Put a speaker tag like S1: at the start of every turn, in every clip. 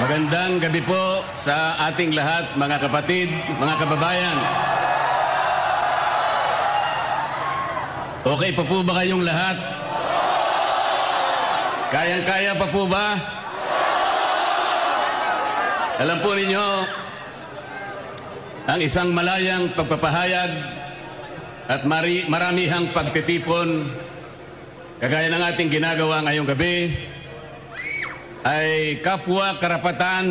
S1: Magandang gabi po sa ating lahat, mga kapatid, mga kababayan. Okay pa po ba kayong lahat? Kayang-kaya pa po ba? Alam po ninyo, ang isang malayang pagpapahayag at maramihang pagtitipon, kagaya ng ating ginagawa ngayong gabi, ay kapwa karapatan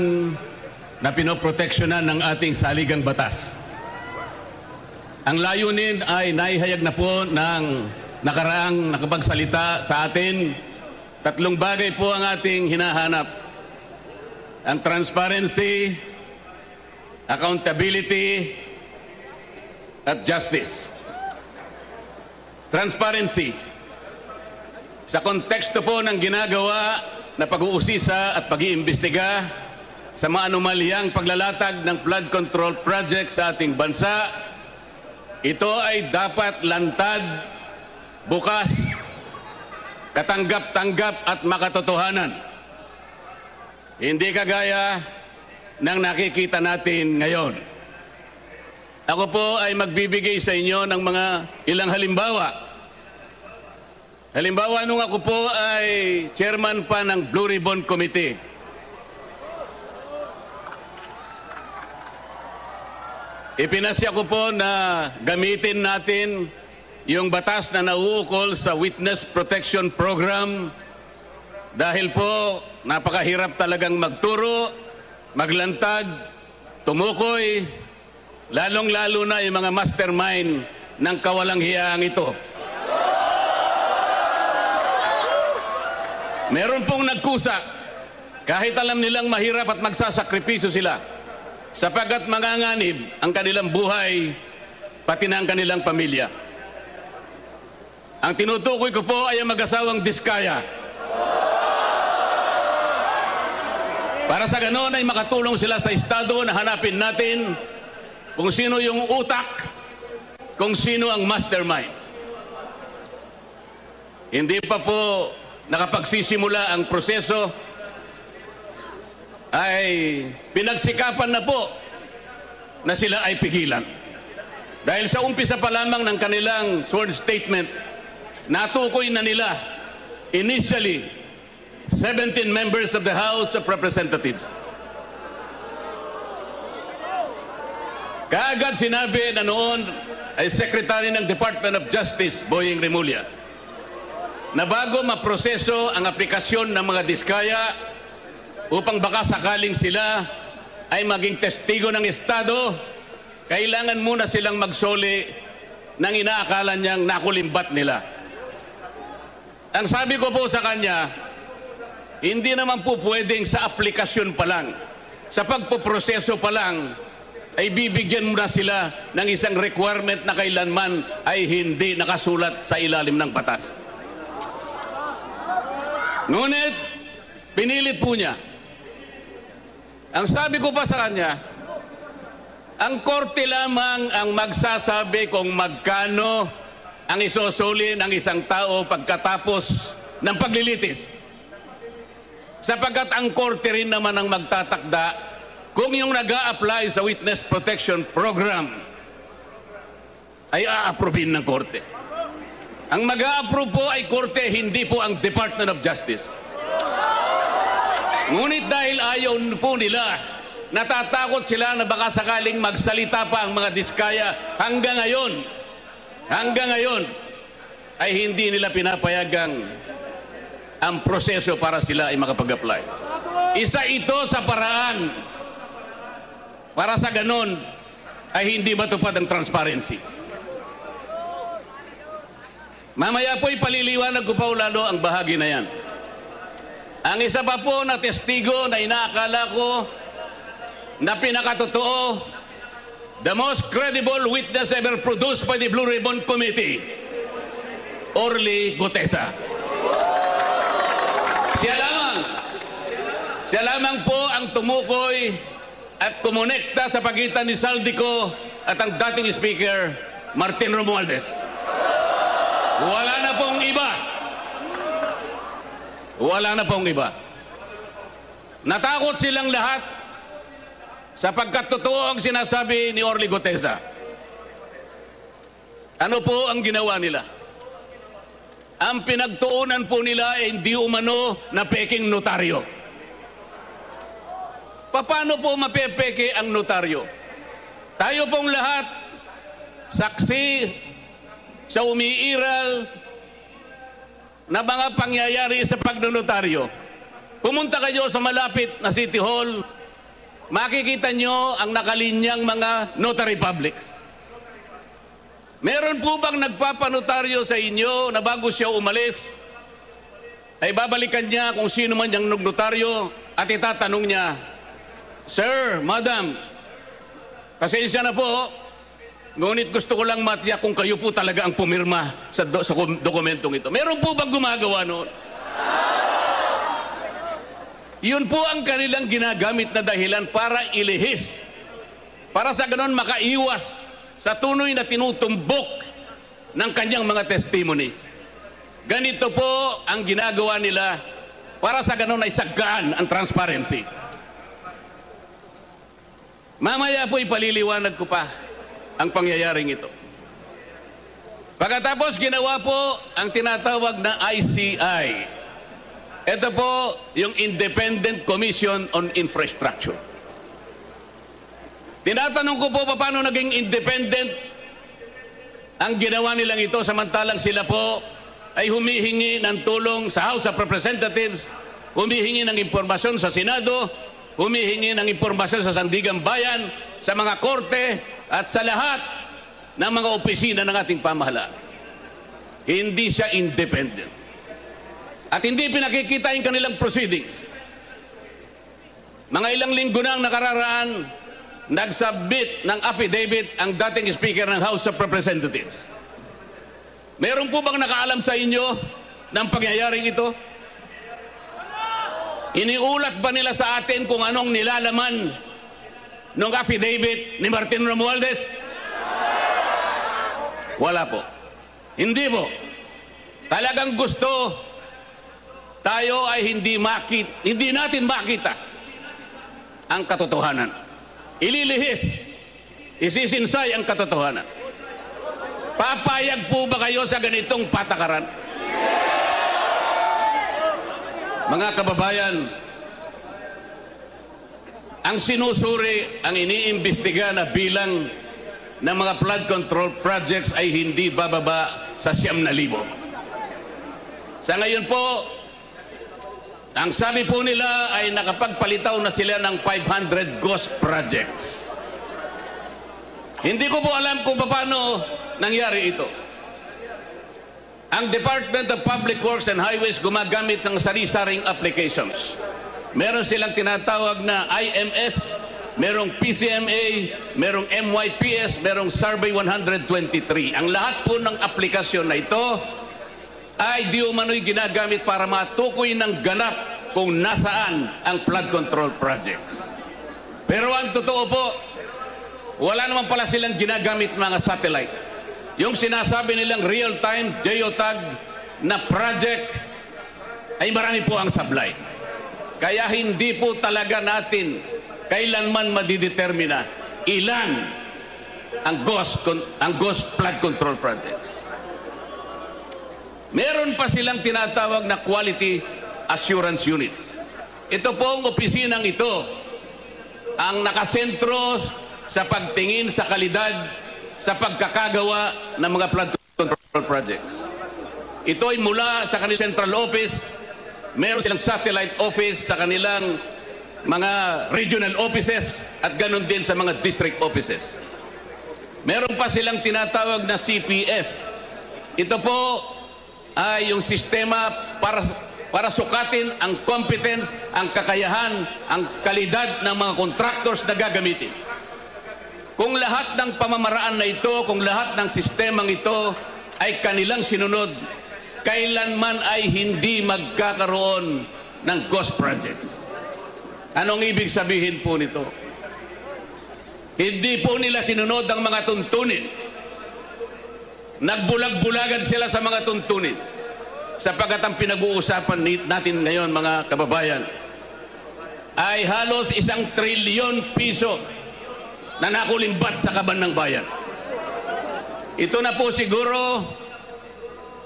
S1: na pinoproteksyonan ng ating saligang batas. Ang layunin ay naihayag na po ng nakaraang nakapagsalita sa atin. Tatlong bagay po ang ating hinahanap: ang transparency, accountability, at justice. Transparency. Sa konteksto po ng ginagawa na pag-uusisa at pag-iimbestiga sa mga anomalyang paglalatag ng flood control project sa ating bansa, ito ay dapat lantad, bukas, katanggap-tanggap at makatotohanan. Hindi kagaya ng nakikita natin ngayon. Ako po ay magbibigay sa inyo ng mga ilang halimbawa. Halimbawa, nung ako po ay chairman pa ng Blue Ribbon Committee, ipinasya ko po na gamitin natin yung batas na nauukol sa Witness Protection Program dahil po napakahirap talagang magturo, maglantad, tumukoy, lalong-lalo na yung mga mastermind ng kawalang hiyaang ito. Meron pong nagkusa, kahit alam nilang mahirap at magsasakripisyo sila, sapagkat manganganib ang kanilang buhay, pati na ang kanilang pamilya. Ang tinutukoy ko po ay ang mag-asawang Diskaya. Para sa ganon ay makatulong sila sa Estado na hanapin natin kung sino yung utak, kung sino ang mastermind. Hindi pa po nakapagsisimula ang proseso, ay pinagsikapan na po na sila ay pigilan. Dahil sa umpisa pa lamang ng kanilang sworn statement, natukoy na nila initially 17 members of the House of Representatives. Kaagad sinabi na noon ay Secretary ng Department of Justice, Boying Remulla, na bago maproseso ang aplikasyon ng mga Diskaya upang baka sakaling sila ay maging testigo ng Estado, kailangan muna silang magsoli ng inaakala niyang nakulimbat nila. Ang sabi ko po sa kanya, hindi naman po pwedeng sa aplikasyon pa lang, sa pagpoproseso pa lang, ay bibigyan muna sila ng isang requirement na kailanman ay hindi nakasulat sa ilalim ng batas. Ngunit, pinilit po niya. Ang sabi ko pa sa kanya, ang korte lamang ang magsasabi kung magkano ang isusuli ng isang tao pagkatapos ng paglilitis. Sapagkat ang korte rin naman ang magtatakda kung yung nag-a-apply sa Witness Protection Program ay a-approvein ng korte. Ang mag-a-approve po ay korte, hindi po ang Department of Justice. Ngunit dahil ayaw po nila, natatakot sila na baka sakaling magsalita pa ang mga Diskaya hanggang ngayon ay hindi nila pinapayagang ang proseso para sila ay makapag-apply. Isa ito sa paraan para sa ganon ay hindi matupad ang transparency. Mamaya po'y paliliwanag ko pa lalo ang bahagi na yan. Ang isa pa po na testigo na inaakala ko na pinakatotoo, the most credible witness ever produced by the Blue Ribbon Committee, Orly Gutesa. Siya lamang po ang tumukoy at kumonekta sa pagitan ni Saldico at ang dating speaker, Martin Romualdez. Wala na pong iba. Natakot silang lahat sapagkat totoo ang sinasabi ni Orly Goteza. Ano po ang ginawa nila? Ang pinagtuunan po nila ay hindi umano na peking notaryo. Paano po mapepeke ang notaryo? Tayo pong lahat, saksi sa umiiral na mga pangyayari sa pagnonotaryo. Pumunta kayo sa malapit na City Hall, makikita nyo ang nakalinyang mga notary publics. Meron po bang nagpapanotaryo sa inyo na bago siya umalis, ay babalikan niya kung sino man yung notaryo at itatanong niya, "Sir, Madam, pasensya na po, ngunit gusto ko lang matiyak kung kayo po talaga ang pumirma sa dokumentong ito." Meron po bang gumagawa noon? Yun po ang kanilang ginagamit na dahilan para ilihis. Para sa ganon makaiwas sa tunay na tinutumbok ng kanyang mga testimonies. Ganito po ang ginagawa nila para sa ganon ay sagkaan ang transparency. Mamaya po ipaliliwanag ko pa ang pangyayaring ito. Pagkatapos ginawa po ang tinatawag na ICI. Ito po yung Independent Commission on Infrastructure. Tinatanong ko po paano naging independent ang ginawa nilang ito samantalang sila po ay humihingi ng tulong sa House of Representatives, humihingi ng impormasyon sa Senado, humihingi ng impormasyon sa Sandigang Bayan, sa mga korte at sa lahat ng mga opisina ng ating pamahalaan. Hindi siya independent. At hindi pinakikita yung kanilang proceedings. Mga ilang linggo na ang nakararaan, nagsubmit ng affidavit ang dating Speaker ng House of Representatives. Meron po bang nakaalam sa inyo ng pangyayaring ito? Iniulat ba nila sa atin kung anong nilalaman ng affidavit ni Martin Romualdez? Wala po. Hindi po. Talagang gusto tayo ay hindi natin makita ang katotohanan. Ililihis, isisinsay ang katotohanan. Papayag po ba kayo sa ganitong patakaran? Mga kababayan, ang sinusuri, ang iniimbestiga na bilang ng mga flood control projects ay hindi bababa sa 9,000. Sa ngayon po, ang sabi po nila ay nakapagpalitaw na sila ng 500 ghost projects. Hindi ko po alam kung paano nangyari ito. Ang Department of Public Works and Highways gumagamit ng sari-saring applications. Meron silang tinatawag na IMS, merong PCMA, merong MYPS, merong Survey 123. Ang lahat po ng aplikasyon na ito ay di umano'y ginagamit para matukoy ng ganap kung nasaan ang flood control projects. Pero ang totoo po, wala naman pala silang ginagamit mga satellite. Yung sinasabi nilang real-time geotag na project ay marami po ang sablay. Kaya hindi po talaga natin kailanman madidetermina ilan ang ghost flood control projects. Meron pa silang tinatawag na quality assurance units. Ito pong opisinang ito ang nakasentro sa pagtingin sa kalidad sa pagkakagawa ng mga flood control projects. Ito ay mula sa kanilang central office, meron silang satellite office sa kanilang mga regional offices at ganun din sa mga district offices. Meron pa silang tinatawag na CPS. Ito po ay yung sistema para sukatin ang competence, ang kakayahan, ang kalidad ng mga contractors na gagamitin. Kung lahat ng pamamaraan na ito, kung lahat ng sistemang ito ay kanilang sinunod, kailanman ay hindi magkakaroon ng ghost projects. Anong ibig sabihin po nito? Hindi po nila sinunod ang mga tuntunin. Nagbulag-bulagan sila sa mga tuntunin. Sapagkat ang pinag-uusapan natin ngayon, mga kababayan, ay halos 1 trilyon piso na nakulimbat sa kaban ng bayan. Ito na po siguro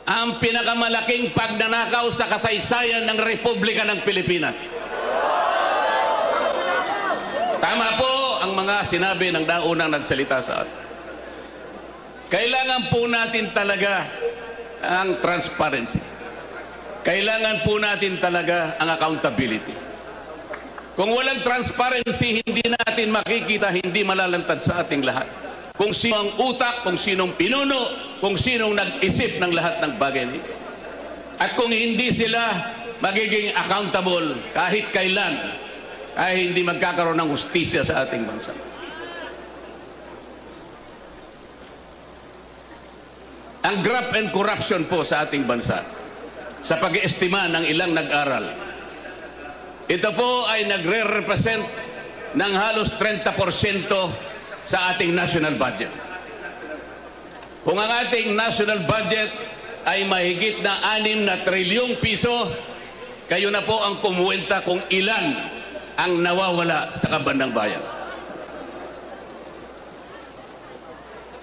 S1: ang pinakamalaking pagnanakaw sa kasaysayan ng Republika ng Pilipinas. Tama po ang mga sinabi ng naunang nagsalita sa atin. Kailangan po natin talaga ang transparency. Kailangan po natin talaga ang accountability. Kung walang transparency, hindi natin makikita, hindi malalantad sa ating lahat. Kung sino ang utak, kung sinong pinuno, kung sinong nag-isip ng lahat ng bagay nito. At kung hindi sila magiging accountable kahit kailan, ay hindi magkakaroon ng hustisya sa ating bansa. Ang graft and corruption po sa ating bansa, sa pag-iestima ng ilang nag-aral, ito po ay nagre-represent ng halos 30% sa ating national budget. Kung ang ating national budget ay mahigit na 6 na trilyong piso, kayo na po ang kumuwenta kung ilan ang nawawala sa kaban ng bayan.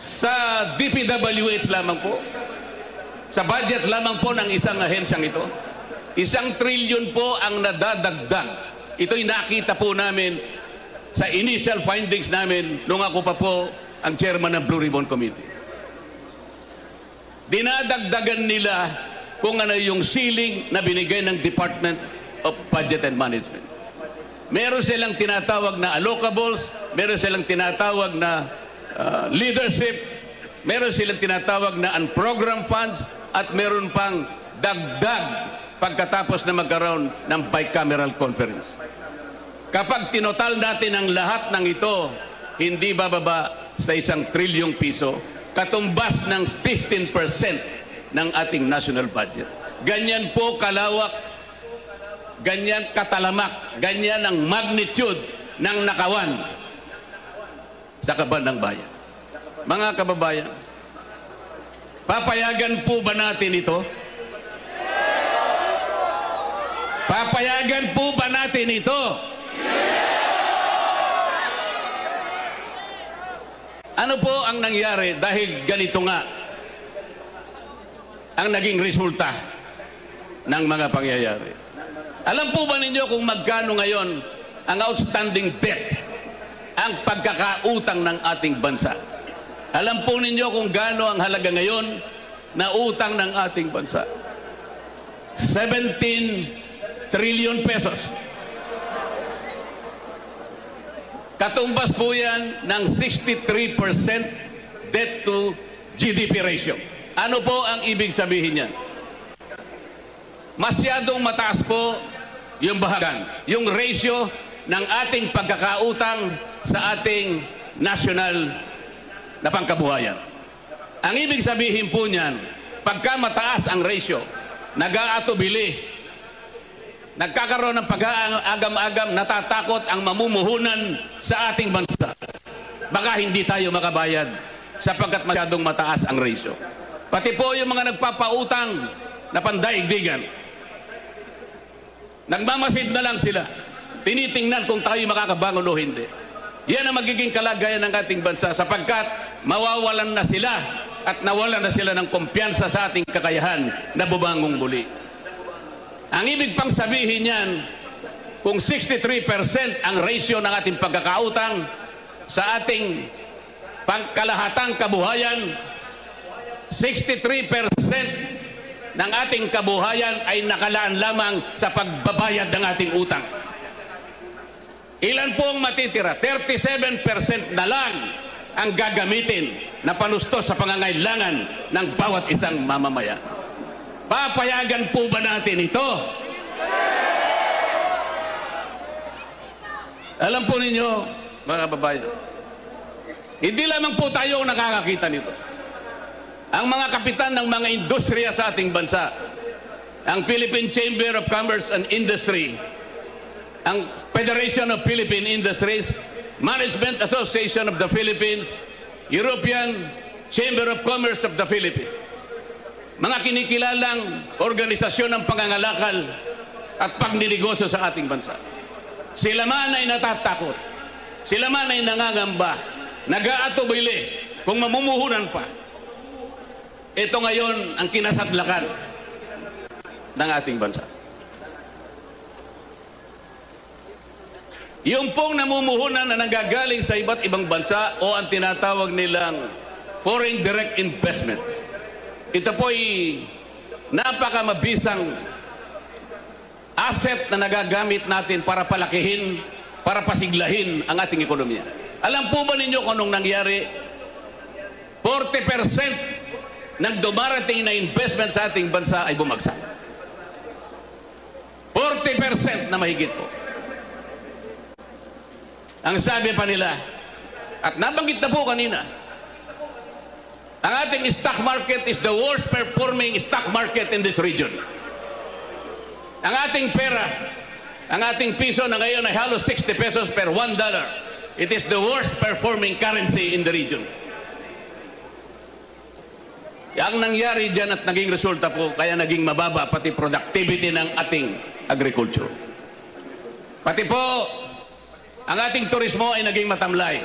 S1: Sa DPWH lamang po, sa budget lamang po ng isang ahensyang ito, 1 trilyon po ang nadadagdag. Ito'y nakita po namin sa initial findings namin nung ako pa po ang chairman ng Blue Ribbon Committee. Dinadagdagan nila kung ano yung ceiling na binigay ng Department of Budget and Management. Meron silang tinatawag na allocables, meron silang tinatawag na leadership, meron silang tinatawag na unprogrammed funds, at meron pang dagdag pagkatapos na magkaroon ng bicameral conference. Kapag tinotal natin ang lahat ng ito, hindi bababa sa 1 trilyong piso, katumbas ng 15% ng ating national budget. Ganyan po kalawak, ganyan katalamak, ganyan ang magnitude ng nakawan sa kaban ng bayan. Mga kababayan, papayagan po ba natin ito? Papayagan po ba natin ito? Ano po ang nangyari dahil ganito nga ang naging resulta ng mga pangyayari? Alam po ba ninyo kung magkano ngayon ang outstanding debt, ang pagkakautang ng ating bansa? Alam po ninyo kung gaano ang halaga ngayon na utang ng ating bansa? 17 trillion pesos. Katumbas po yan ng 63% debt to GDP ratio. Ano po ang ibig sabihin niyan? Masyadong mataas po yung bahagan, yung ratio ng ating pagkakautang sa ating national na pangkabuhayan. Ang ibig sabihin po niyan, pagka mataas ang ratio, nag-aatubili, nagkakaroon ng pag-aagam-agam, natatakot ang mamumuhunan sa ating bansa. Baka hindi tayo makabayad sapagkat masyadong mataas ang ratio. Pati po yung mga nagpapautang na pandaigdigan, nagmamasid na lang sila. Tinitingnan kung tayo makakabangon o hindi. Yan ang magiging kalagayan ng ating bansa sapagkat mawawalan na sila at nawalan na sila ng kumpiyansa sa ating kakayahan na bumangong muli. Ang ibig pang sabihin yan, kung 63% ang ratio ng ating pagkakautang sa ating pangkalahatang kabuhayan, 63% ng ating kabuhayan ay nakalaan lamang sa pagbabayad ng ating utang. Ilan po ang matitira? 37% na lang ang gagamitin na panustos sa pangangailangan ng bawat isang mamamayan. Papayagan po ba natin ito? Alam po ninyo, mga kababayan, hindi lamang po tayo nakakakita nito. Ang mga kapitan ng mga industriya sa ating bansa, ang Philippine Chamber of Commerce and Industry, ang Federation of Philippine Industries, Management Association of the Philippines, European Chamber of Commerce of the Philippines, mga kinikilalang organisasyon ng pangangalakal at pagninegosyo sa ating bansa. Sila man ay natatakot. Sila man ay nangangamba. Nag-aatubili kung mamumuhunan pa. Ito ngayon ang kinasadlakan ng ating bansa. Yung pong namumuhunan na nanggagaling sa iba't ibang bansa o ang tinatawag nilang foreign direct investments. Ito po ay napakamabisang asset na nagagamit natin para palakihin, para pasiglahin ang ating ekonomiya. Alam po ba ninyo kung anong nangyari? 40% ng dumarating na investment sa ating bansa ay bumagsak. 40% na mahigit po. Ang sabi pa nila, at nabanggit na po kanina, ang ating stock market is the worst performing stock market in this region. Ang ating pera, ang ating piso na ngayon ay halos 60 pesos per $1. It is the worst performing currency in the region. Ang nangyari dyan at naging resulta po, kaya naging mababa pati productivity ng ating agriculture. Pati po, ang ating turismo ay naging matamlay.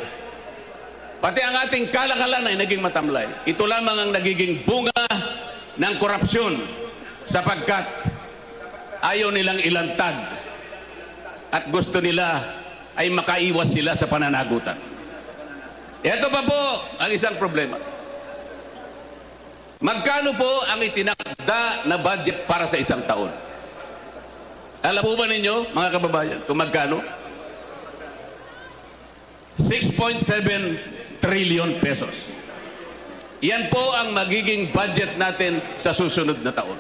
S1: Pati ang ating kalakalan ay naging matamlay. Ito lamang ang nagiging bunga ng korupsyon sapagkat ayaw nilang ilantad at gusto nila ay makaiwas sila sa pananagutan. Ito pa po ang isang problema. Magkano po ang itinakda na budget para sa isang taon? Alam po ba ninyo, mga kababayan, kung magkano? 6.7 trillion pesos. Yan po ang magiging budget natin sa susunod na taon.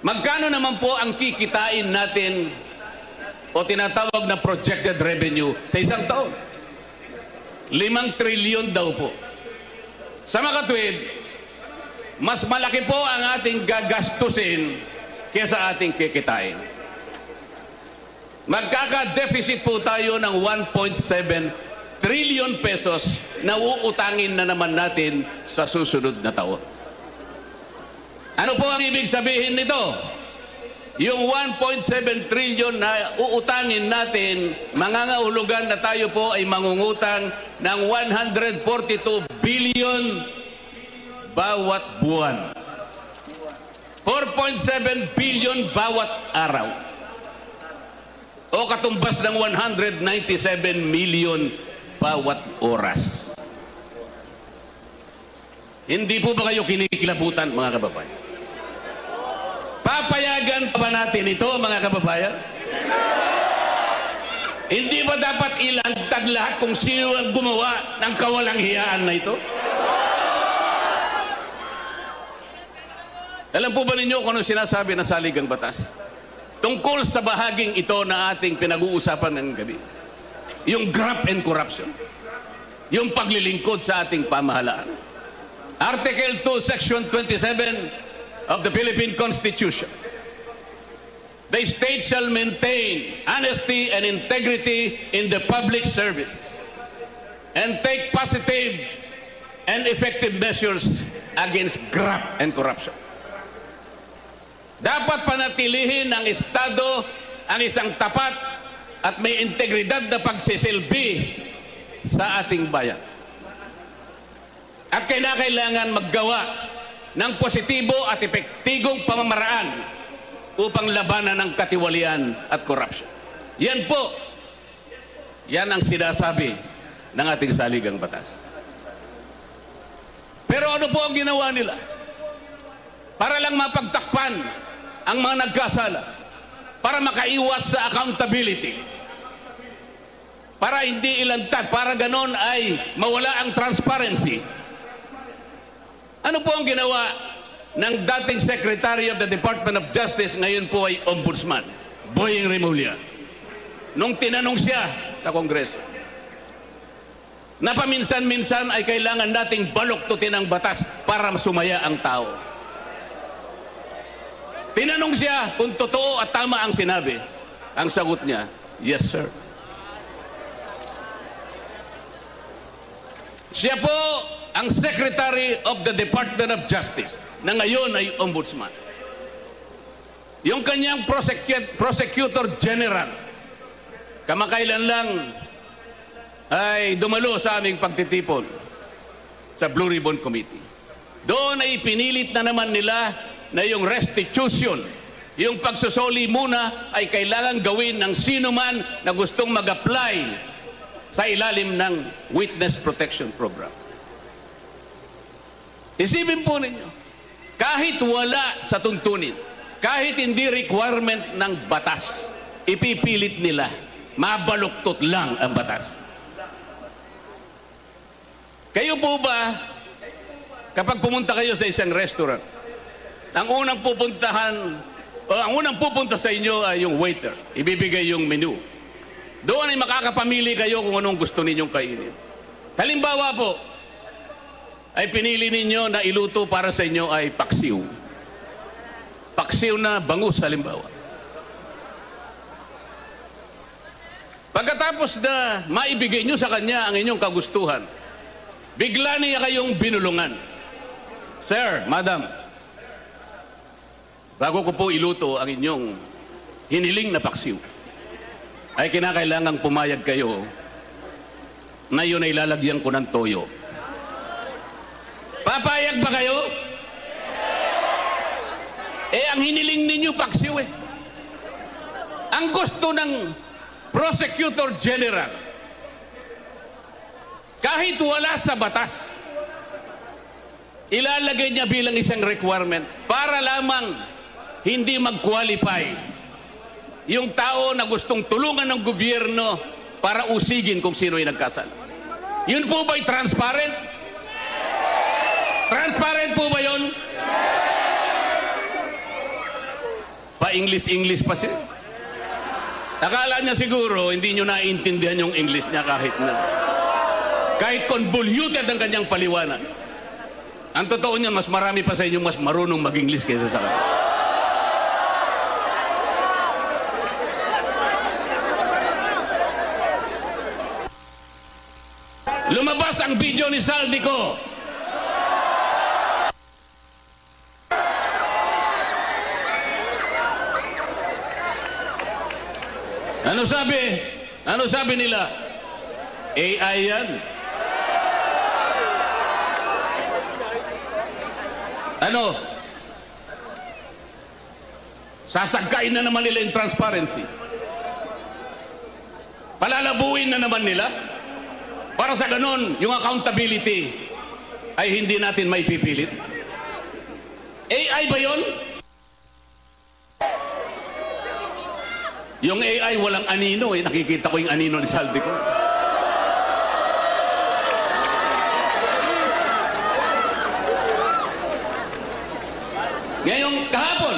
S1: Magkano naman po ang kikitain natin o tinatawag na projected revenue sa isang taon? 5 trillion daw po. Sa makatwid, mas malaki po ang ating gagastusin kaysa ating kikitain. Magkaka-deficit po tayo ng 1.7 trillion pesos na uutangin na naman natin sa susunod na taon. Ano po ang ibig sabihin nito? Yung 1.7 trillion na uutangin natin, mangangahulugan na tayo po ay mangungutang ng 142 billion bawat buwan. 4.7 billion bawat araw. O katumbas ng 197 million bawat oras. Hindi po ba kayo kinikilabutan, mga kababayan? Papayagan pa ba natin ito, mga kababayan? Hindi ba dapat ilantad lahat kung sino ang gumawa ng kawalang hiyaan na ito? Alam po ba ninyo kung ano sinasabi ng saligang batas? Tungkol sa bahaging ito na ating pinag-uusapan ng gabi. Yung graft and corruption. Yung paglilingkod sa ating pamahalaan. Article 2, Section 27 of the Philippine Constitution. The state shall maintain honesty and integrity in the public service and take positive and effective measures against graft and corruption. Dapat panatilihin ng Estado ang isang tapat at may integridad na pagsisilbi sa ating bayan. At kailangan maggawa ng positibo at epektigong pamamaraan upang labanan ang katiwalian at korupsyon. Yan po, yan ang sinasabi ng ating saligang batas. Pero ano po ang ginawa nila? Para lang mapagtakpan ang mga nagkasala, para makaiwas sa accountability, para hindi ilantad, para ganon ay mawala ang transparency. Ano po ang ginawa ng dating Secretary of the Department of Justice, ngayon po ay Ombudsman, Boying Remulla, nung tinanong siya sa Kongreso? Napaminsan-minsan ay kailangan nating baluktutin ang batas para sumaya ang tao. Tinanong siya kung totoo at tama ang sinabi. Ang sagot niya, yes sir. Siya po ang Secretary of the Department of Justice na ngayon ay Ombudsman. Yung kanyang Prosecutor General kamakailan lang ay dumalo sa aming pagtitipon sa Blue Ribbon Committee. Doon ay pinilit na naman nila na yung restitution, yung pagsusoli muna ay kailangan gawin ng sino man na gustong mag-apply sa ilalim ng Witness Protection Program. Isipin po ninyo, kahit wala sa tuntunin, kahit hindi requirement ng batas, ipipilit nila, mabaluktot lang ang batas. Kayo po ba, kapag pumunta kayo sa isang restaurant, ang unang pupunta sa inyo ay yung waiter, ibibigay yung menu. Doon ay makakapamili kayo kung anong gusto ninyong kainin. Halimbawa po, ay pinili ninyo na iluto para sa inyo ay paksiw. Paksiw na bangus, halimbawa. Pagkatapos na maibigay nyo sa kanya ang inyong kagustuhan, bigla niya kayong binulungan. Sir, madam, bago ko po iluto ang inyong hiniling na paksiw, ay kinakailangang pumayag kayo na yun ay lalagyan ko ng toyo. Papayag ba kayo? Ang hiniling ninyo paksiw eh. Ang gusto ng Prosecutor General, kahit wala sa batas, ilalagay niya bilang isang requirement para lamang hindi mag-qualify yung tao na gustong tulungan ng gobyerno para usigin kung sino ay nagkasala. Yun po ba'y transparent? Transparent po ba yun? Pa-English pa siya. Akala niya siguro hindi nyo naiintindihan yung English niya kahit convoluted ang kanyang paliwanag. Ang totoo niya, mas marami pa sa inyo mas marunong mag-English kaysa sa kanya. Lumabas ang video ni Saldico. Ano sabi nila? AI yan. Ano? Sasagkain na naman nila yung transparency. Palalabuin na naman nila. Para sa ganun, yung accountability ay hindi natin may pipilit. AI ba yun? Yung AI walang anino eh. Nakikita ko yung anino ni Saldico. Ngayong kahapon,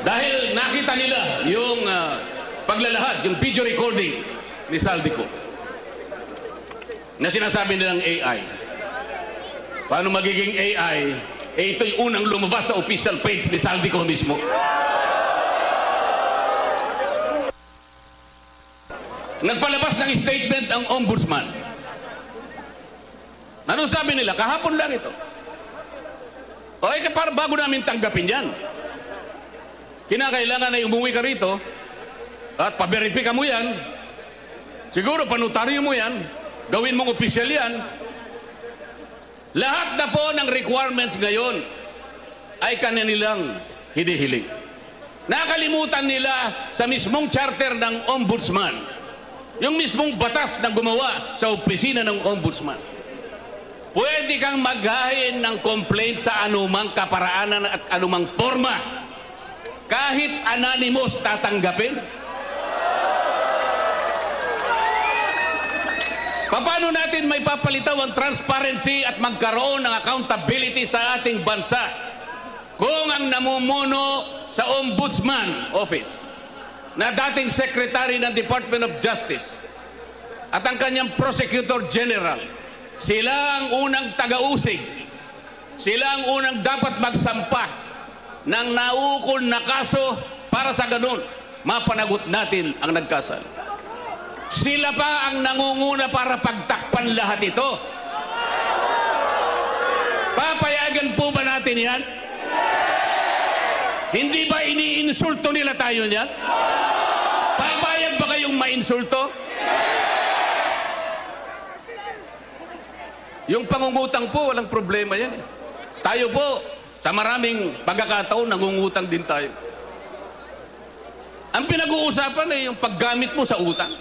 S1: dahil nakita nila yung paglalahad, yung video recording ni Saldico na sinasabi nilang AI. Paano magiging AI? Ito'y unang lumabas sa official page ni Saldico mismo. Nagpalabas ng statement ang ombudsman. Ano sabi nila? Kahapon lang ito. Para bago namin tanggapin yan, kinakailangan na umuwi ka rito at paberipika mo yan. Siguro panutaryo mo yan, gawin mong official yan. Lahat na po ng requirements ngayon ay kanilang hinihiling. Nakalimutan nila sa mismong charter ng ombudsman, yung mismong batas na gumawa sa opisina ng ombudsman. Pwede kang maghain ng complaint sa anumang kaparaanan at anumang forma, kahit anonymous tatanggapin. Paano natin may papalitaw ang transparency at magkaroon ng accountability sa ating bansa kung ang namumuno sa Ombudsman Office na dating Secretary ng Department of Justice at ang kanyang Prosecutor General, sila ang unang taga-usig, sila ang unang dapat magsampa ng naukol na kaso para sa ganun mapanagot natin ang nagkasala. Sila pa ang nangunguna para pagtakpan lahat ito. Papayagan po ba natin yan? Hindi ba iniinsulto nila tayo niyan? Pabayag ba kayong mainsulto? Yung pangungutang po, walang problema yan. Tayo po, sa maraming pagkakataon, nangungutang din tayo. Ang pinag-uusapan ay yung paggamit mo sa utang.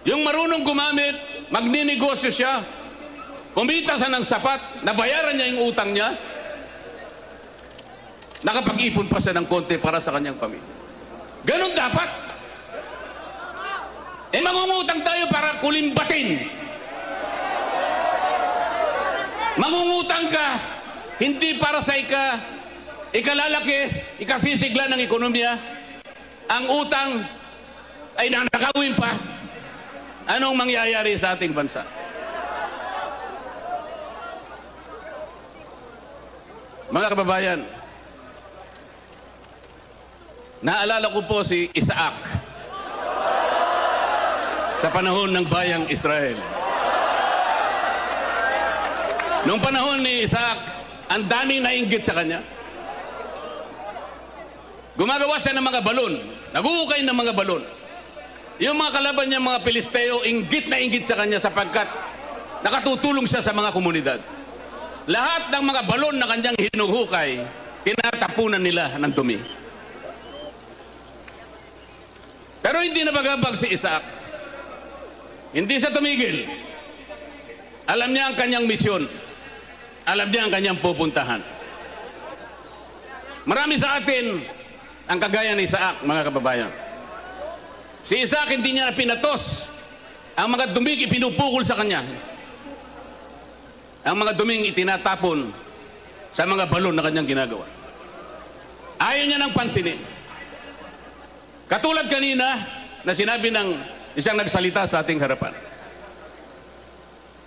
S1: Yung marunong gumamit, magninegosyo siya, kumita siya ng sapat, nabayaran niya yung utang niya, nakapag-ipon pa siya ng konti para sa kanyang pamilya. Ganon dapat. Mangungutang tayo para kulimbatin. Mangungutang ka, hindi para sa ikalalaki, ikasisigla ng ekonomiya. Ang utang ay nanakawin pa. Anong mangyayari sa ating bansa? Mga kababayan, naalala ko po si Isaac sa panahon ng bayang Israel. Noong panahon ni Isaac, ang daming nainggit sa kanya. Gumagawa siya ng mga balon, naguhukay ng mga balon. Yung mga kalaban niya, mga Pilisteo, inggit na inggit sa kanya sapagkat nakatutulong siya sa mga komunidad. Lahat ng mga balon na kanyang hinuhukay, tinatapunan nila ng dumi. Pero hindi nabagabag si Isaac. Hindi siya tumigil. Alam niya ang kanyang misyon. Alam niya ang kanyang pupuntahan. Marami sa atin ang kagaya ni Isaac, mga kababayan. Si Isaac, hindi niya pinatos ang mga duming ipinupukol sa kanya. Ang mga duming itinatapon sa mga balon na kanyang ginagawa. Ayaw niya nang pansinin. Katulad kanina na sinabi ng isang nagsalita sa ating harapan.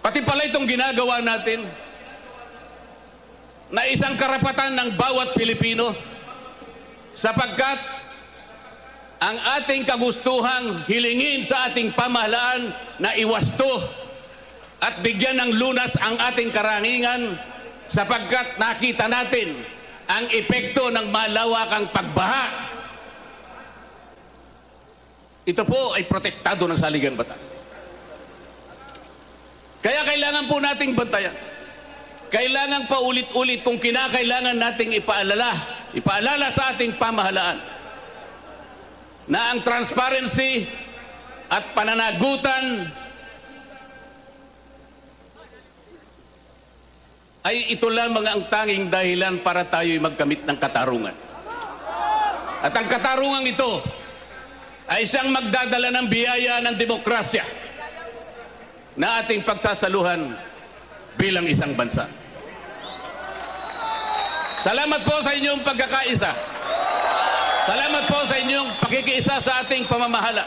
S1: Pati pala itong ginagawa natin na isang karapatan ng bawat Pilipino sapagkat ang ating kagustuhang hilingin sa ating pamahalaan na iwasto at bigyan ng lunas ang ating karangingan sapagkat nakita natin ang epekto ng malawakang pagbaha. Ito po ay protektado ng saligang batas. Kaya kailangan po nating bantayan. Kailangan pa ulit-ulit kung kinakailangan nating ipaalala sa ating pamahalaan na ang transparency at pananagutan ay ito lamang ang tanging dahilan para tayo'y magkamit ng katarungan. At ang katarungan ito ay siyang magdadala ng biyaya ng demokrasya na ating pagsasaluhan bilang isang bansa. Salamat po sa inyong pagkakaisa. Salamat po sa inyong pakikiisa sa ating pamamahala.